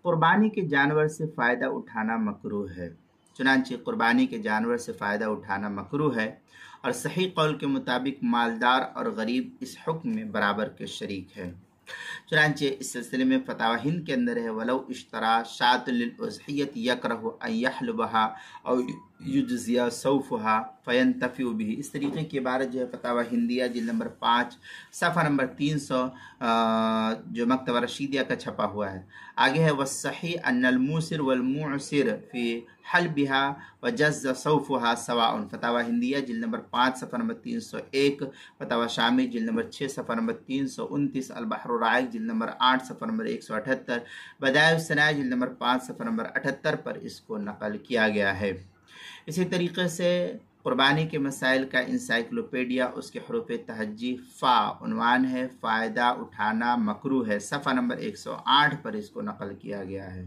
قربانی کے جانور سے فائدہ اٹھانا مکروہ ہے۔ چنانچہ قربانی کے جانور سے فائدہ اٹھانا مکروہ ہے، اور صحیح قول کے مطابق مالدار اور غریب اس حکم میں برابر کے شریک ہے۔ چنانچہ اس سلسلے میں فتاوی ہند کے اندر ہے وَلَوْ اشْتَرَى شَاةً لِلْأُضْحِيَّةِ يَكْرَهُ أَنْ يَحْلُبَهَا أَوْ يُجْزِيَ صَوْفُهَا فَيَنْتَفِعُ بِهِ۔ اس طریقے کی عبارت جو ہے فتاوی ہندیہ جلد نمبر 5 صفحہ نمبر 300 جو مکتبہ رشیدیہ کا چھپا ہوا ہے۔ آگے ہے وَالصَّحِيحُ أَنَّ الْمُوسِرَ وَالْمُعْسِرَ فِي حَلْبِهَا وَجَزَّ صَوْفُهَا سَوَاءٌ۔ فتاوی ہندیہ جلد نمبر 5 صفحہ نمبر 301، فتاوی شامی جلد نمبر 6 صفحہ نمبر 329، البحر الرائق جلد نمبر 8 صفحہ نمبر 178، بدائع الصنائع جلد نمبر 5 صفحہ نمبر 78 پر اس کو نقل کیا گیا ہے۔ اسی طریقے سے قربانی کے مسائل کا انسائکلوپیڈیا، اس کے حروف تہجی فا عنوان ہے، فائدہ اٹھانا مکروہ ہے، صفحہ نمبر 108 پر اس کو نقل کیا گیا ہے۔